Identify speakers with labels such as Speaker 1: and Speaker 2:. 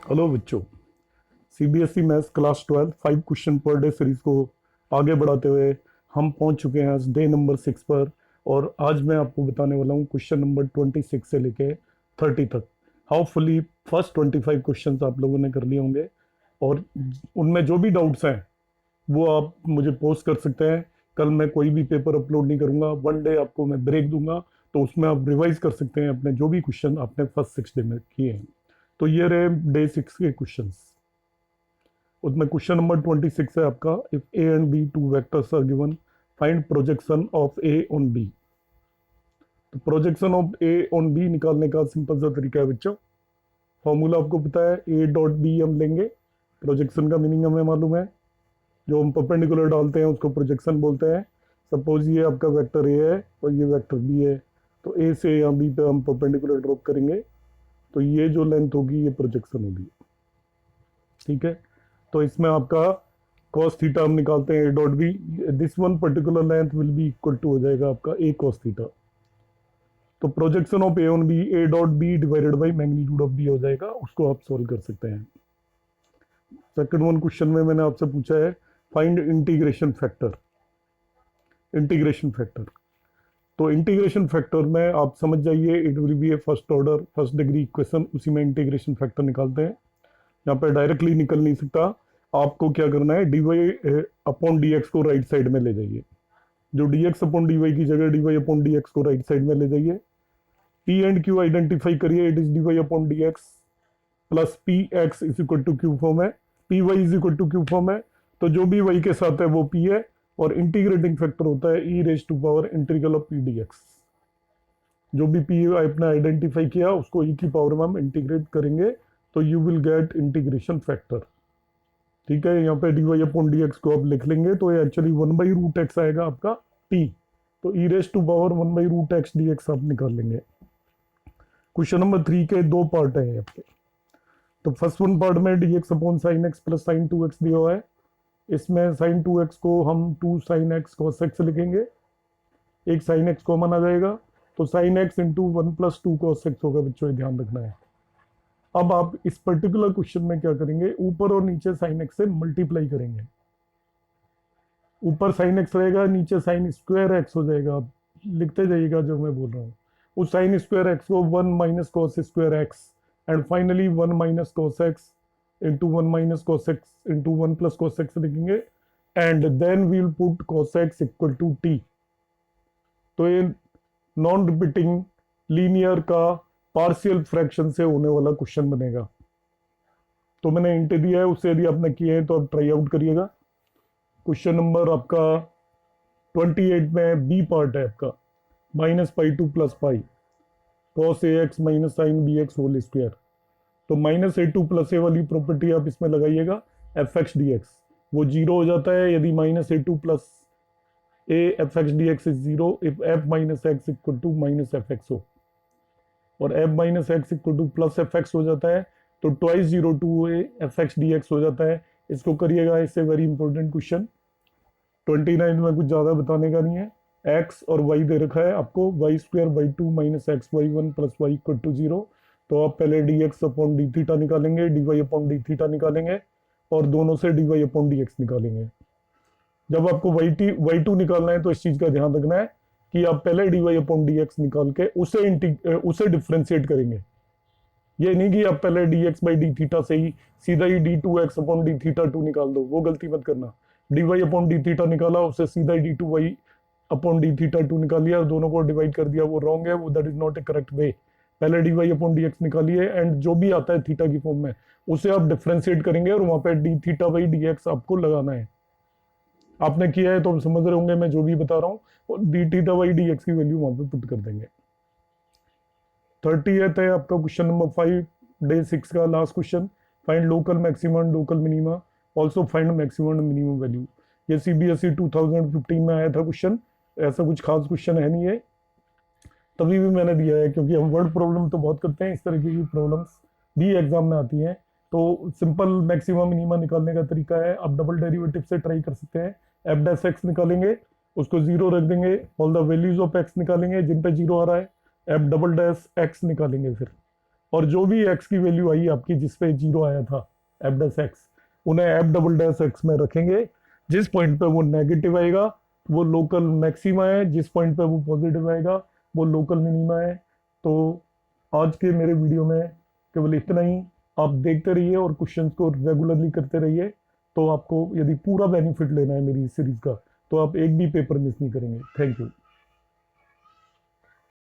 Speaker 1: Hello बच्चों। CBSE maths class 12 5 question per day series को आगे बढ़ाते हुए हम पहुंच चुके हैं आज डे नंबर 6 पर। और आज मैं आपको बताने वाला हूं क्वेश्चन नंबर 26 से लेके 30 तक। हाउफुली फर्स्ट 25 क्वेश्चन आप लोगों ने कर लिए होंगे, और उनमें जो भी डाउट्स हैं वो आप मुझे पोस्ट कर सकते हैं। कल मैं कोई भी पेपर अपलोड नहीं करूंगा, वन डे आपको मैं ब्रेक दूंगा, तो उसमें आप रिवाइज कर सकते हैं अपने जो भी क्वेश्चन आपने फर्स्ट 6 डे में किए हैं। तो ये रहे डे 6 के क्वेश्चंस। उसमें क्वेश्चन नंबर 26 है आपका, if A and B two vectors are given, find projection of A on B. तो projection of A on B निकालने का सिंपल सा तरीका है बच्चों। फॉर्मूला आपको पता है, ए डॉट बी हम लेंगे। प्रोजेक्शन का मीनिंग हमें मालूम है, जो हम परपेंडिकुलर डालते हैं उसको प्रोजेक्शन बोलते हैं। सपोज ये आपका वेक्टर ए है और ये वेक्टर बी है, तो ए से यहाँ बी पे हम परपेंडिकुलर ड्रॉप करेंगे, तो ये जो लेंथ होगी ये प्रोजेक्शन होगी। ठीक है, तो इसमें आपका cos थीटा हम निकालते हैं, a dot b. This one particular length will be equal to हो जाएगा आपका ए cos थीटा। तो projection of A on b, a dot b divided by magnitude of b हो जाएगा, उसको आप सॉल्व कर सकते हैं। सेकंड वन क्वेश्चन में मैंने आपसे पूछा है, find integration factor. Integration factor, तो इंटीग्रेशन फैक्टर में आप समझ जाइए, it will be A first order first degree equation, उसी में इंटीग्रेशन फैक्टर निकालते हैं। यहाँ पे डायरेक्टली निकल नहीं सकता, आपको क्या करना है, D Y upon D x को राइट साइड में ले जाइए। जो D X upon D Y की जगह D Y upon D x को राइट साइड में ले जाइए। पी एंड क्यू आइडेंटिफाई करिए, it is D Y upon D X plus P X is equal to Q form है, P Y is equal to Q form है। तो जो भी वाई के साथ है वो पी है, और इंटीग्रेटिंग फैक्टर होता है E raise to power integral of P D X. जो भी पी आपने आइडेंटिफाई किया उसको ई की पावर में हम इंटीग्रेट करेंगे, तो you will get integration factor. ठीक है, यहाँ पे d Y upon D x को आप लिख लेंगे, तो ये एक्चुअली 1/√x आएगा आपका t। तो E raise to power 1/√x D X आप निकाल लेंगे। क्वेश्चन नंबर 3 के दो पार्ट है आपके। तो फर्स्ट वन पार्ट में D X upon sine x plus sign 2x दिया हुआ है। इसमें साइन 2x को हम 2 साइन एक्स cos x लिखेंगे, एक साइन एक्स कॉमन आ जाएगा, तो sine x into 1+2 cos x होगा बच्चों, ये ध्यान रखना है। अब आप इस पर्टिकुलर क्वेश्चन में क्या करेंगे, ऊपर और नीचे साइन एक्स से मल्टीप्लाई करेंगे। ऊपर साइन एक्स रहेगा, नीचे साइन स्क्वायर एक्स हो जाएगा। आप लिखते जाइएगा जो मैं बोल रहा हूँ। उस साइन स्क्वायर एक्स को 1 minus cos square X, and finally 1 minus cos X into 1 minus cos X into 1 plus cos X लिखेंगे, and then we will put cos X equal to T. तो ये नॉन रिपीटिंग लीनियर का partial fraction से होने वाला question बनेगा। तो मैंने इंट दिया है, उससे यदि आपने किए हैं तो आप ट्राई आउट करिएगा। क्वेश्चन नंबर आपका 28 में बी पार्ट है आपका, -π2 plus pi cos A X minus sine B X whole square. तो -a2 प्लस ए वाली प्रॉपर्टी आप इसमें लगाइएगा, एफ एक्स डी एक्स वो जीरो हो जाता है यदि -a2 plus A F x D X is zero if F minus X equal to minus F x हो, और F minus X equal to plus f x हो जाता है, तो twice zero to a F x D x हो जाता है। इसको करिएगा, इससे वेरी इंपॉर्टेंट क्वेश्चन। 29 में कुछ ज़्यादा बताने का नहीं है। एक्स और वाई दे रखा है आपको, Y square by 2 minus X Y 1 plus Y equal to zero. तो आप पहले D X upon D theta निकालेंगे, D Y upon D theta निकालेंगे, और दोनों से D Y upon D X निकालेंगे। जब आपको वाई टू निकालना है तो इस चीज़ का ध्यान रखना है कि आप पहले D Y upon D x निकाल के उसे डिफ्रेंशिएट करेंगे। ये नहीं कि आप पहले D X by D theta से ही सीधा ही D two X upon D theta two निकाल दो, वो गलती मत करना। D Y upon D theta निकाला, उससे सीधा ही D two Y upon D theta two निकाल लिया, दोनों को डिवाइड कर दिया, वो रॉन्ग है, वो that is not a correct way. पहले D Y upon D X निकालिए, एंड जो भी आता है थीटा की फॉर्म में उसे आप डिफ्रेंशिएट करेंगे, और वहां पे D theta by D x आपको लगाना है। आपने किया है तो हम समझ रहे होंगे मैं जो भी बता रहा हूँ, और D theta by D x की वैल्यू वहां पे पुट कर देंगे। 30th है आपका क्वेश्चन नंबर 5 डे 6 का last question, find local maximum local minima also find maximum minimum value. ये सीबीएसई 2015 में आया था क्वेश्चन, ऐसा कुछ खास क्वेश्चन है नहीं है, तभी भी मैंने दिया है क्योंकि हम वर्ड प्रॉब्लम तो बहुत करते हैं, इस तरह की प्रॉब्लम्स भी एग्जाम में आती हैं। तो सिंपल मैक्सिमम मिनिमा निकालने का तरीका है, आप डबल डेरिवेटिव से ट्राई कर सकते हैं। एफ डैश एक्स निकालेंगे, उसको जीरो रख देंगे, all the values of x निकालेंगे जिन पे जीरो आ रहा है, एफ डबल डैश एक्स निकालेंगे फिर। और जो भी एक्स की वैल्यू आई आपकी जिस पे जीरो आया था एफ डैश एक्स, उन्हें एफ डबल डैश एक्स में रखेंगे। जिस पॉइंट पे वो नेगेटिव आएगा वो लोकल मैक्सिमा है, जिस पॉइंट पे वो पॉजिटिव आएगा वो लोकल मिनिमा है। तो आज के मेरे वीडियो में केवल इतना ही। आप देखते रहिए और क्वेश्चंस को रेगुलरली करते रहिए। तो आपको यदि पूरा बेनिफिट लेना है मेरी इस सीरीज का तो आप एक भी पेपर मिस नहीं करेंगे। Thank you.